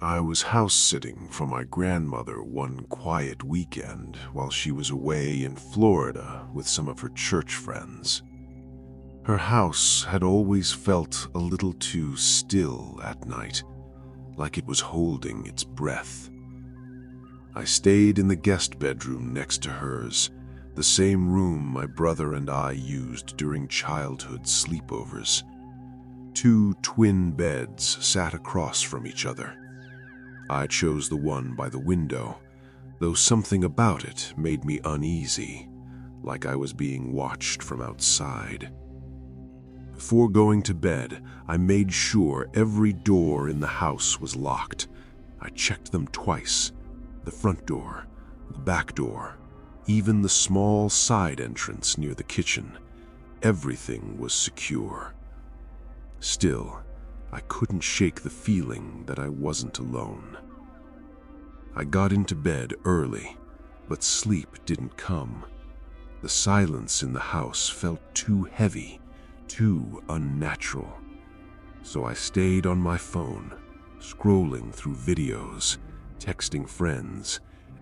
I was house-sitting for my grandmother one quiet weekend while she was away in Florida with some of her church friends. Her house had always felt a little too still at night, like it was holding its breath. I stayed in the guest bedroom next to hers, the same room my brother and I used during childhood sleepovers. Two twin beds sat across from each other. I chose the one by the window, though something about it made me uneasy, like I was being watched from outside. Before going to bed, I made sure every door in the house was locked. I checked them twice: the front door, the back door, even the small side entrance near the kitchen. Everything was secure. Still, I couldn't shake the feeling that I wasn't alone. I got into bed early, but sleep didn't come. The silence in the house felt too heavy, too unnatural. So I stayed on my phone, scrolling through videos, texting friends,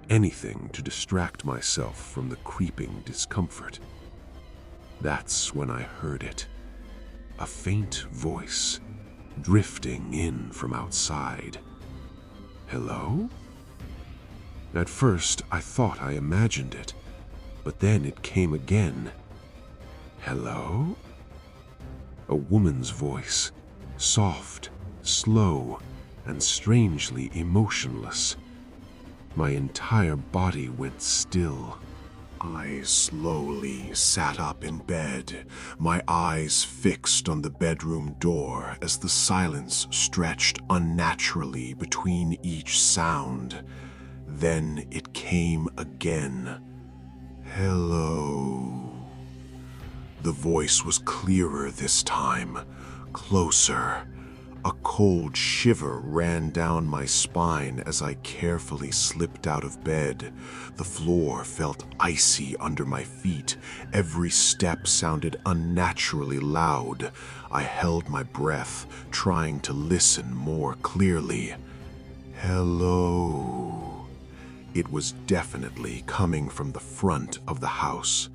anything to distract myself from the creeping discomfort. That's when I heard it. A faint voice, drifting in from outside. Hello? At first, I thought I imagined it, but then it came again. Hello? A woman's voice, soft, slow, and strangely emotionless. My entire body went still. I slowly sat up in bed, my eyes fixed on the bedroom door as the silence stretched unnaturally between each sound. Then it came again. Hello. The voice was clearer this time, closer. A cold shiver ran down my spine as I carefully slipped out of bed. The floor felt icy under my feet. Every step sounded unnaturally loud. I held my breath, trying to listen more clearly. Hello. It was definitely coming from the front of the house.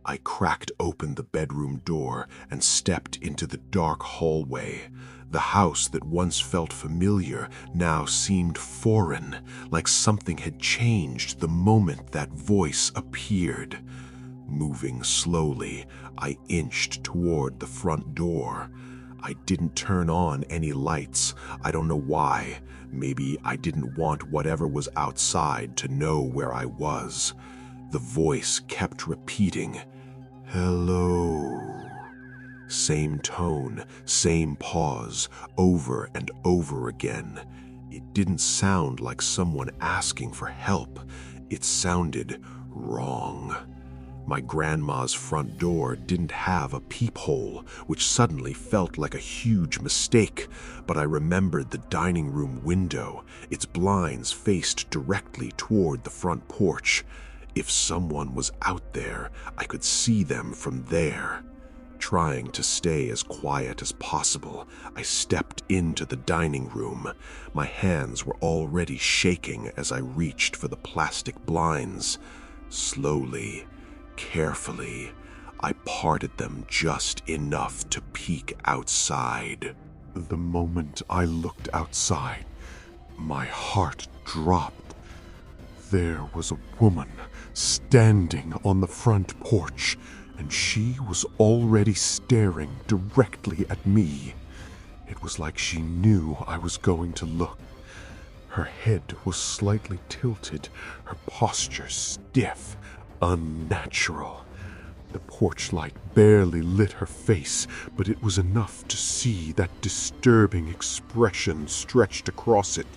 I cracked open the bedroom door and stepped into the dark hallway. The house that once felt familiar now seemed foreign, like something had changed the moment that voice appeared. Moving slowly, I inched toward the front door. I didn't turn on any lights. I don't know why. Maybe I didn't want whatever was outside to know where I was. The voice kept repeating, "Hello." Same tone, same pause, over and over again. It didn't sound like someone asking for help. It sounded wrong. My grandma's front door didn't have a peephole, which suddenly felt like a huge mistake, but I remembered the dining room window. Its blinds faced directly toward the front porch. If someone was out there, I could see them from there. Trying to stay as quiet as possible, I stepped into the dining room. My hands were already shaking as I reached for the plastic blinds. Slowly, carefully, I parted them just enough to peek outside. The moment I looked outside, my heart dropped. There was a woman standing on the front porch, and she was already staring directly at me. It was like she knew I was going to look. Her head was slightly tilted, her posture stiff, unnatural. The porch light barely lit her face, but it was enough to see that disturbing expression stretched across it.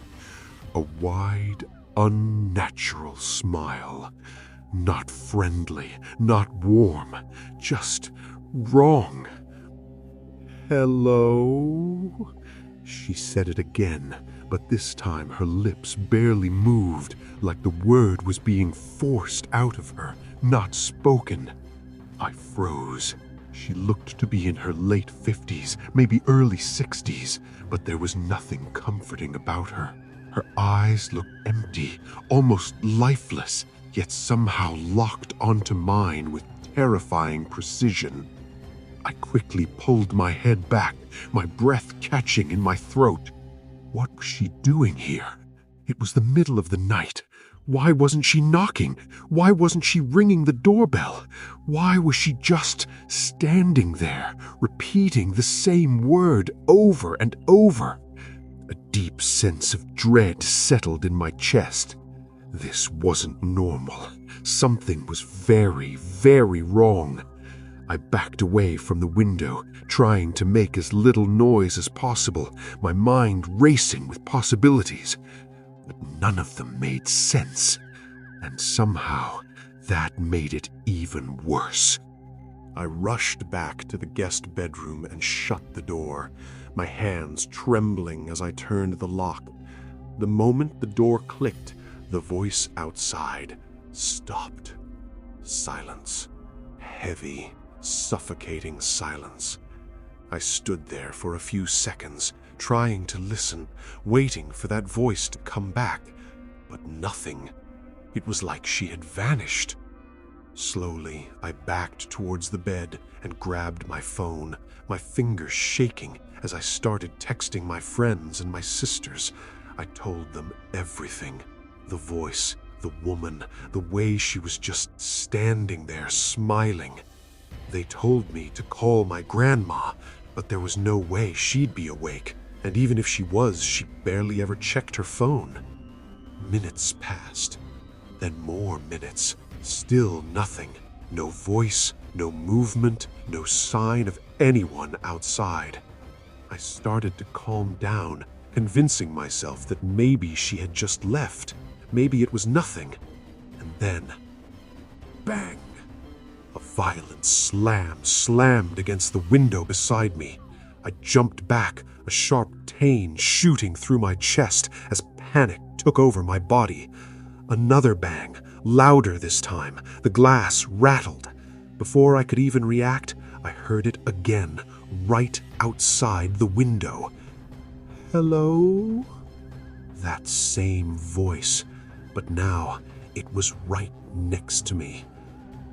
A wide, unnatural smile. Not friendly, not warm, just wrong. "Hello?" She said it again, but this time her lips barely moved, like the word was being forced out of her, not spoken. I froze. She looked to be in her late 50s, maybe early 60s, but there was nothing comforting about her. Her eyes looked empty, almost lifeless, yet somehow locked onto mine with terrifying precision. I quickly pulled my head back, my breath catching in my throat. What was she doing here? It was the middle of the night. Why wasn't she knocking? Why wasn't she ringing the doorbell? Why was she just standing there, repeating the same word over and over? A deep sense of dread settled in my chest. This wasn't normal. Something was very, very wrong. I backed away from the window, trying to make as little noise as possible, my mind racing with possibilities. But none of them made sense, and somehow that made it even worse. I rushed back to the guest bedroom and shut the door, my hands trembling as I turned the lock. The moment the door clicked, the voice outside stopped. Silence. Heavy, suffocating silence. I stood there for a few seconds, trying to listen, waiting for that voice to come back, but nothing. It was like she had vanished. Slowly, I backed towards the bed and grabbed my phone, my fingers shaking as I started texting my friends and my sisters. I told them everything. The voice, the woman, the way she was just standing there smiling. They told me to call my grandma, but there was no way she'd be awake, and even if she was, she barely ever checked her phone. Minutes passed, then more minutes, still nothing. No voice, no movement, no sign of anyone outside. I started to calm down, convincing myself that maybe she had just left. Maybe it was nothing. And then, bang! A violent slam slammed against the window beside me. I jumped back, a sharp pain shooting through my chest as panic took over my body. Another bang, louder this time. The glass rattled. Before I could even react, I heard it again, right outside the window. Hello? That same voice, but now it was right next to me.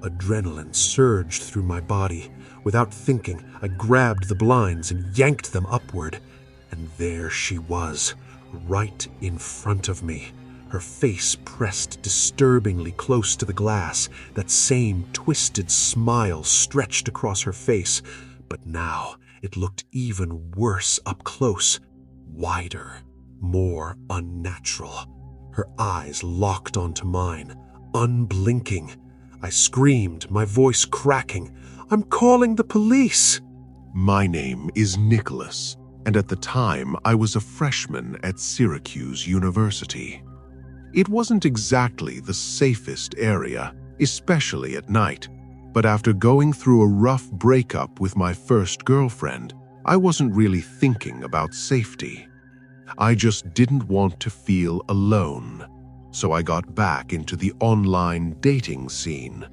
Adrenaline surged through my body. Without thinking, I grabbed the blinds and yanked them upward. And there she was, right in front of me. Her face pressed disturbingly close to the glass. That same twisted smile stretched across her face. But now it looked even worse up close. Wider, more unnatural. Her eyes locked onto mine, unblinking. I screamed, my voice cracking, "I'm calling the police!" My name is Nicholas, and at the time I was a freshman at Syracuse University. It wasn't exactly the safest area, especially at night, but after going through a rough breakup with my first girlfriend, I wasn't really thinking about safety. I just didn't want to feel alone, so I got back into the online dating scene.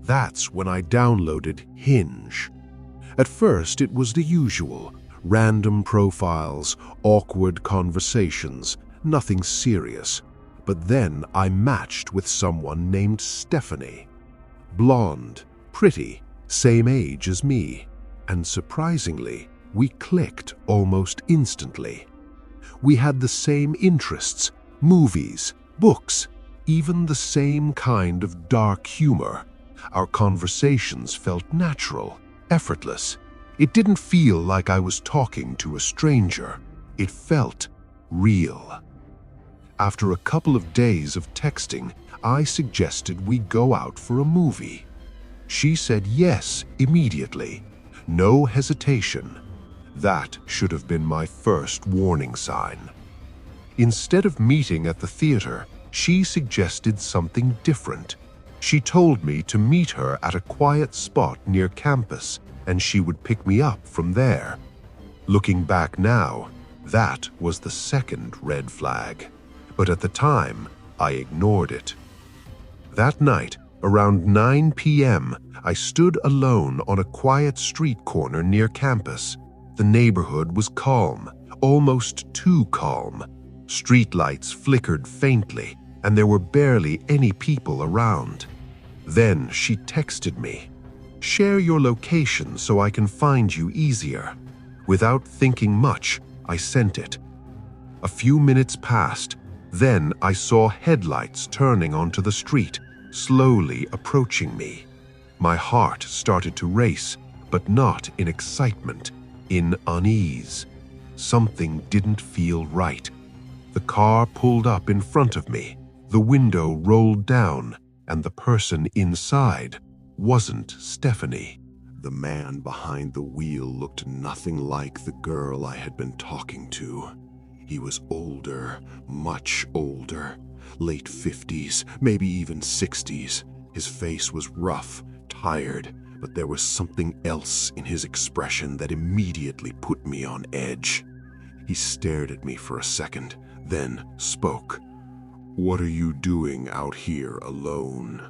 That's when I downloaded Hinge. At first, it was the usual, random profiles, awkward conversations, nothing serious. But then I matched with someone named Stephanie. Blonde, pretty, same age as me. And surprisingly, we clicked almost instantly. We had the same interests, movies, books, even the same kind of dark humor. Our conversations felt natural, effortless. It didn't feel like I was talking to a stranger. It felt real. After a couple of days of texting, I suggested we go out for a movie. She said yes immediately. No hesitation. That should have been my first warning sign. Instead of meeting at the theater, she suggested something different. She told me to meet her at a quiet spot near campus, and she would pick me up from there. Looking back now, that was the second red flag. But at the time, I ignored it. That night, around 9 p.m., I stood alone on a quiet street corner near campus. The neighborhood was calm, almost too calm. Streetlights flickered faintly, and there were barely any people around. Then she texted me, "Share your location so I can find you easier." Without thinking much, I sent it. A few minutes passed. Then I saw headlights turning onto the street, slowly approaching me. My heart started to race, but not in excitement, in unease. Something didn't feel right. The car pulled up in front of me, the window rolled down, and the person inside wasn't Stephanie. The man behind the wheel looked nothing like the girl I had been talking to. He was older, much older, late 50s, maybe even 60s. His face was rough, tired, but there was something else in his expression that immediately put me on edge. He stared at me for a second, then spoke. "What are you doing out here alone?"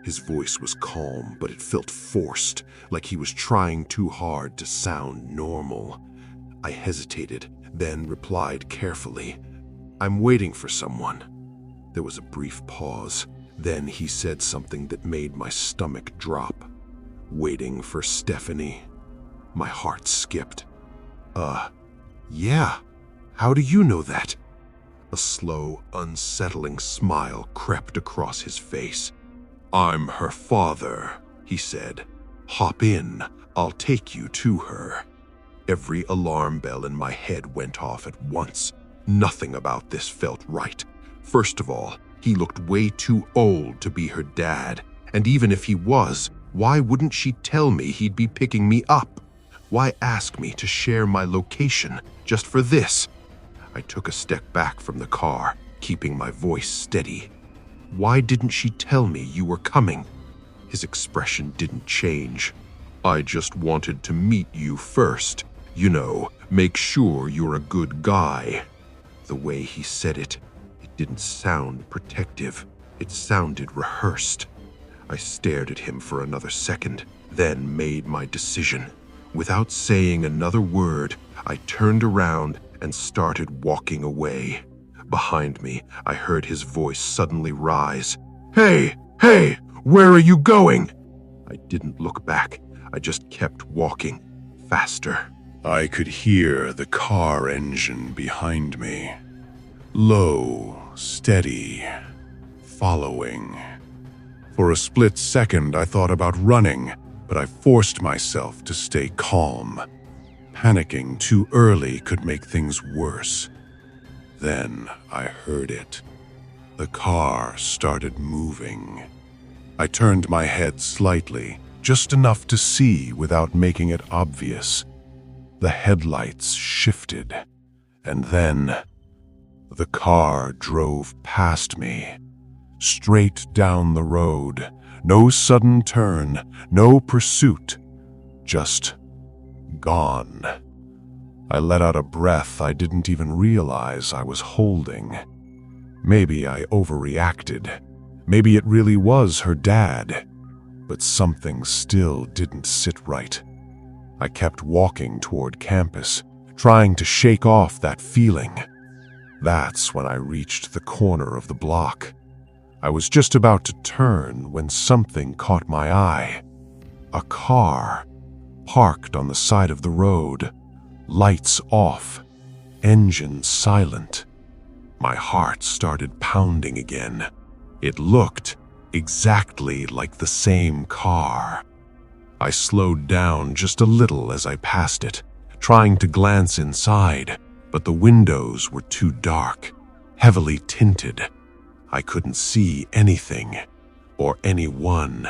His voice was calm, but it felt forced, like he was trying too hard to sound normal. I hesitated, then replied carefully, "I'm waiting for someone." There was a brief pause. Then he said something that made my stomach drop. "Waiting for Stephanie?" My heart skipped. Yeah. How do you know that?" A slow, unsettling smile crept across his face. "I'm her father," he said. "Hop in. I'll take you to her." Every alarm bell in my head went off at once. Nothing about this felt right. First of all, he looked way too old to be her dad. And even if he was, why wouldn't she tell me he'd be picking me up? Why ask me to share my location just for this? I took a step back from the car, keeping my voice steady. "Why didn't she tell me you were coming?" His expression didn't change. "I just wanted to meet you first. You know, make sure you're a good guy." The way he said it didn't sound protective. It sounded rehearsed. I stared at him for another second, then made my decision. Without saying another word, I turned around and started walking away. Behind me, I heard his voice suddenly rise. Hey, where are you going?" I didn't look back. I just kept walking, faster. I could hear the car engine behind me. Low, steady, following. For a split second, I thought about running, but I forced myself to stay calm. Panicking too early could make things worse. Then I heard it. The car started moving. I turned my head slightly, just enough to see without making it obvious. The headlights shifted, and then the car drove past me, straight down the road. No sudden turn, no pursuit, just gone. I let out a breath I didn't even realize I was holding. Maybe I overreacted. Maybe it really was her dad. But something still didn't sit right. I kept walking toward campus, trying to shake off that feeling. That's when I reached the corner of the block. I was just about to turn when something caught my eye. A car, parked on the side of the road, lights off, engine silent. My heart started pounding again. It looked exactly like the same car. I slowed down just a little as I passed it, trying to glance inside, but the windows were too dark, heavily tinted. I couldn't see anything or anyone.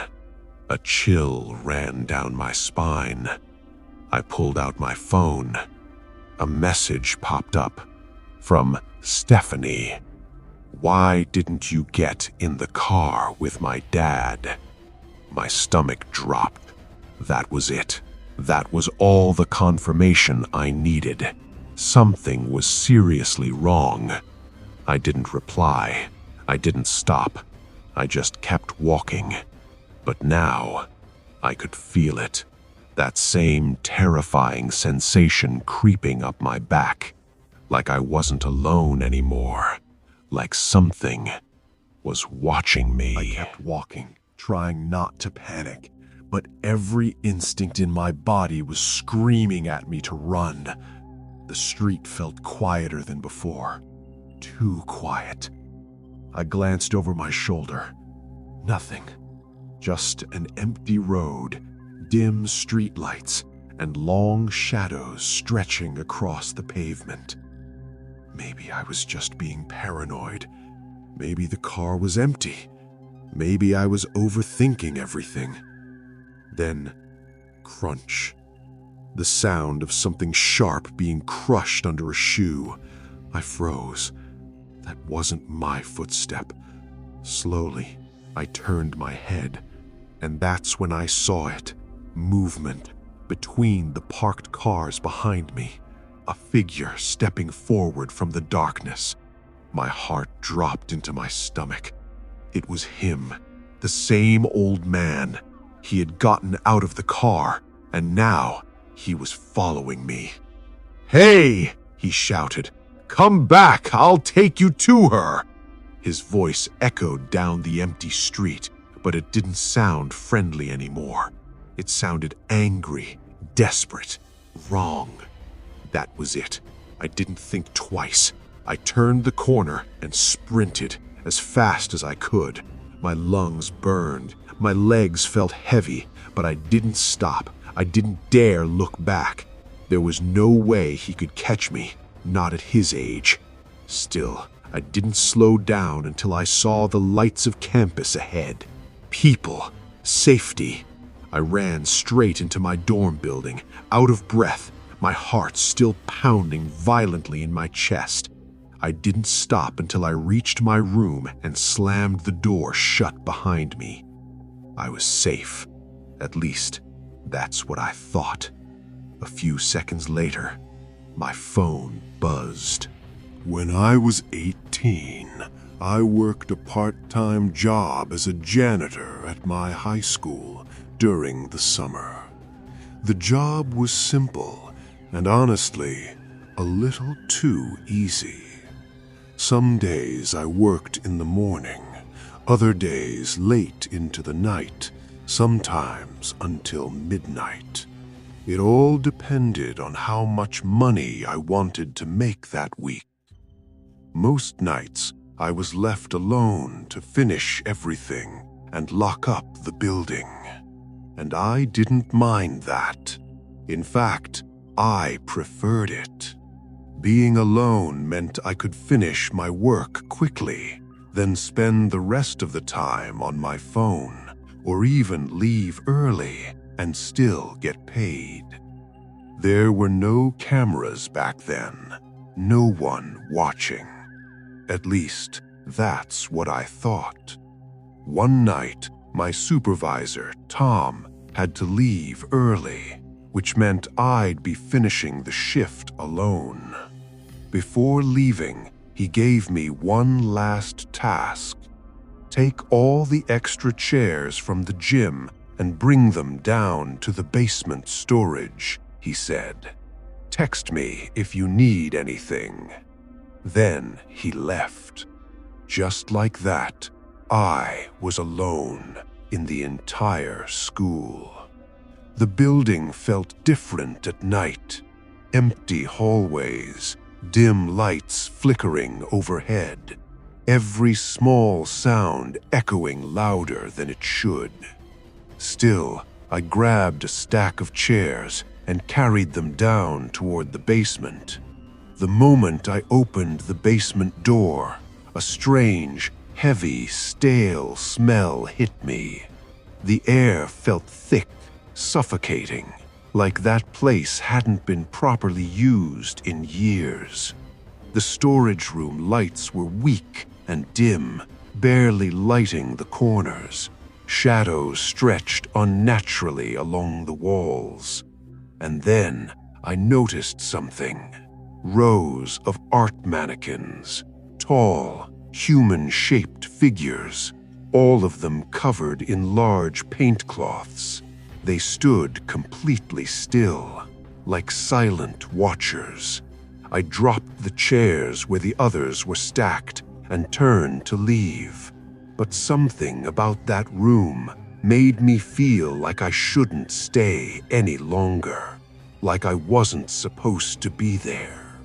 A chill ran down my spine. I pulled out my phone. A message popped up from Stephanie. "Why didn't you get in the car with my dad?" My stomach dropped. That was it. That was all the confirmation I needed. Something was seriously wrong. I didn't reply. I didn't stop. I just kept walking. But now, I could feel it. That same terrifying sensation creeping up my back. like I wasn't alone anymore, like something was watching me. I kept walking, trying not to panic, but every instinct in my body was screaming at me to run. The street felt quieter than before, too quiet. I glanced over my shoulder. Nothing. Just an empty road, dim streetlights, and long shadows stretching across the pavement. Maybe I was just being paranoid. Maybe the car was empty. Maybe I was overthinking everything. Then, crunch. The sound of something sharp being crushed under a shoe. I froze. That wasn't my footstep. Slowly, I turned my head, and that's when I saw it. Movement between the parked cars behind me. A figure stepping forward from the darkness. My heart dropped into my stomach. It was him, the same old man. He had gotten out of the car, and now he was following me. "Hey!" he shouted. "Come back! I'll take you to her!" His voice echoed down the empty street, but it didn't sound friendly anymore. It sounded angry, desperate, wrong. That was it. I didn't think twice. I turned the corner and sprinted as fast as I could. My lungs burned. My legs felt heavy, but I didn't stop. I didn't dare look back. There was no way he could catch me, not at his age. Still, I didn't slow down until I saw the lights of campus ahead. People, safety. I ran straight into my dorm building, out of breath, my heart still pounding violently in my chest. I didn't stop until I reached my room and slammed the door shut behind me. I was safe. At least, that's what I thought. A few seconds later, my phone buzzed. When I was 18, I worked a part-time job as a janitor at my high school during the summer. The job was simple and honestly, a little too easy. Some days I worked in the morning, other days late into the night, sometimes until midnight. It all depended on how much money I wanted to make that week. Most nights, I was left alone to finish everything and lock up the building. And I didn't mind that. In fact, I preferred it. Being alone meant I could finish my work quickly, then spend the rest of the time on my phone, or even leave early and still get paid. There were no cameras back then, no one watching. At least, that's what I thought. One night, my supervisor, Tom, had to leave early, which meant I'd be finishing the shift alone. Before leaving, he gave me one last task. Take all the extra chairs from the gym and bring them down to the basement storage, he said. Text me if you need anything. Then he left. Just like that, I was alone in the entire school. The building felt different at night. Empty hallways, dim lights flickering overhead, every small sound echoing louder than it should. Still, I grabbed a stack of chairs and carried them down toward the basement. The moment I opened the basement door, a strange, heavy, stale smell hit me. The air felt thick, suffocating, like that place hadn't been properly used in years. The storage room lights were weak and dim, barely lighting the corners. Shadows stretched unnaturally along the walls. And then I noticed something. Rows of art mannequins, tall, human-shaped figures, all of them covered in large paint cloths. They stood completely still, like silent watchers. I dropped the chairs where the others were stacked and turned to leave. But something about that room made me feel like I shouldn't stay any longer, like I wasn't supposed to be there.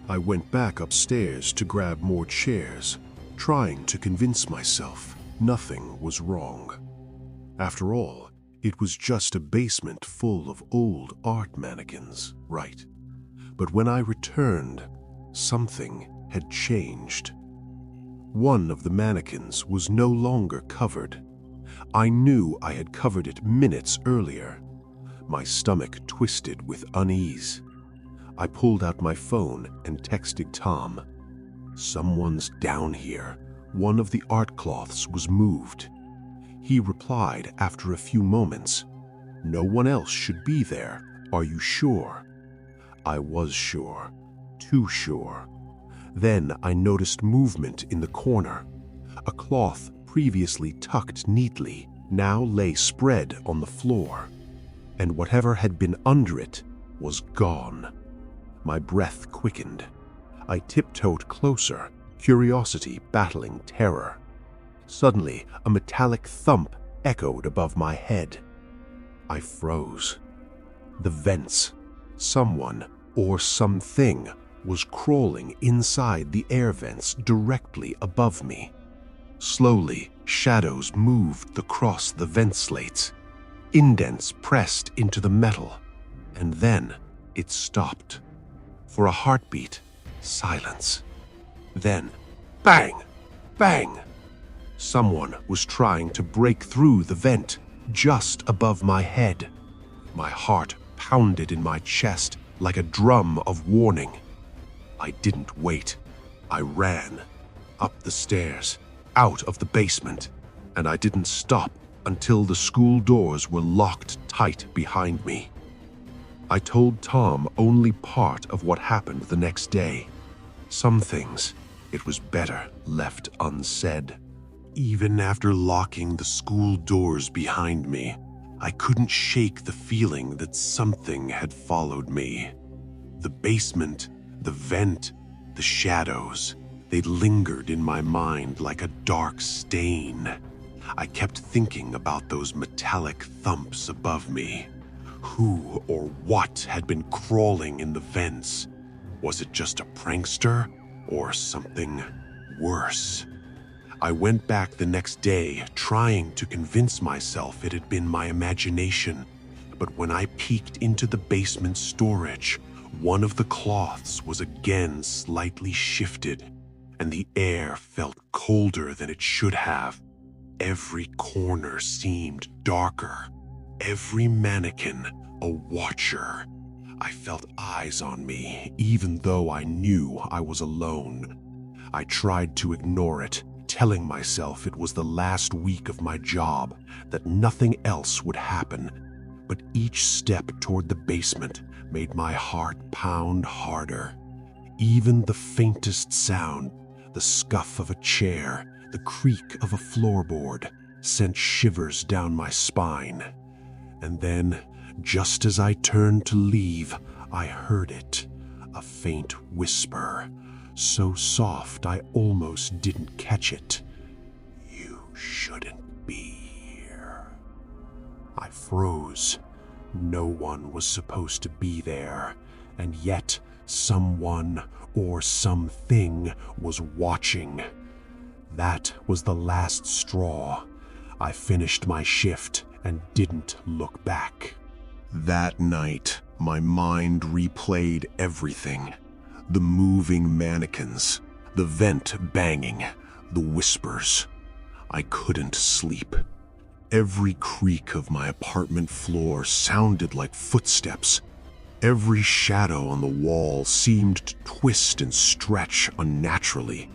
I went back upstairs to grab more chairs, trying to convince myself nothing was wrong. After all, it was just a basement full of old art mannequins, right? But when I returned, something had changed. One of the mannequins was no longer covered. I knew I had covered it minutes earlier. My stomach twisted with unease. I pulled out my phone and texted Tom. "Someone's down here. One of the art cloths was moved." He replied after a few moments, "No one else should be there. Are you sure?" I was sure. Too sure. Then I noticed movement in the corner. A cloth previously tucked neatly now lay spread on the floor, and whatever had been under it was gone. My breath quickened. I tiptoed closer, curiosity battling terror. Suddenly, a metallic thump echoed above my head. I froze. The vents. Someone or something was crawling inside the air vents directly above me. Slowly, shadows moved across the vent slates. Indents pressed into the metal, and then it stopped. For a heartbeat, silence. Then, bang! Bang! Someone was trying to break through the vent just above my head. My heart pounded in my chest like a drum of warning. I didn't wait. I ran. Up the stairs, out of the basement, and I didn't stop until the school doors were locked tight behind me. I told Tom only part of what happened the next day. Some things, it was better left unsaid. Even after locking the school doors behind me, I couldn't shake the feeling that something had followed me. The basement, the vent, the shadows, they lingered in my mind like a dark stain. I kept thinking about those metallic thumps above me. Who or what had been crawling in the vents? Was it just a prankster or something worse? I went back the next day, trying to convince myself it had been my imagination. But when I peeked into the basement storage, one of the cloths was again slightly shifted, and the air felt colder than it should have. Every corner seemed darker. Every mannequin a watcher. I felt eyes on me, even though I knew I was alone. I tried to ignore it, telling myself it was the last week of my job, that nothing else would happen. But each step toward the basement made my heart pound harder. Even the faintest sound, the scuff of a chair, the creak of a floorboard, sent shivers down my spine. And then, just as I turned to leave, I heard it, a faint whisper, so soft I almost didn't catch it. "You shouldn't be here." I froze. No one was supposed to be there, and yet someone or something was watching. That was the last straw. I finished my shift and didn't look back. That night, my mind replayed everything. The moving mannequins, the vent banging, the whispers. I couldn't sleep. Every creak of my apartment floor sounded like footsteps. Every shadow on the wall seemed to twist and stretch unnaturally.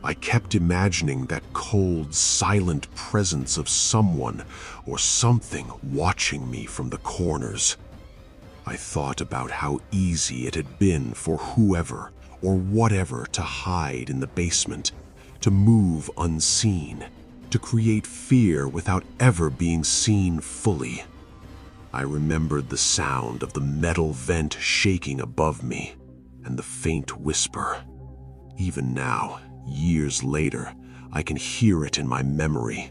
I kept imagining that cold, silent presence of someone or something watching me from the corners. I thought about how easy it had been for whoever or whatever to hide in the basement, to move unseen, to create fear without ever being seen fully. I remembered the sound of the metal vent shaking above me, and the faint whisper. Even now, years later, I can hear it in my memory.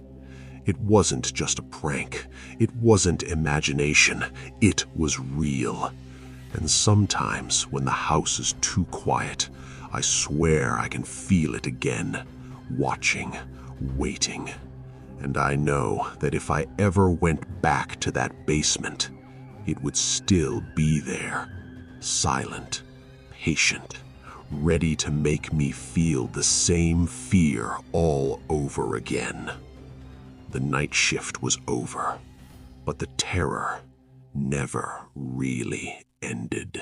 It wasn't just a prank. It wasn't imagination. It was real. And sometimes, when the house is too quiet, I swear I can feel it again, watching, waiting. And I know that if I ever went back to that basement, it would still be there, silent, patient, ready to make me feel the same fear all over again. The night shift was over, but the terror never really ended.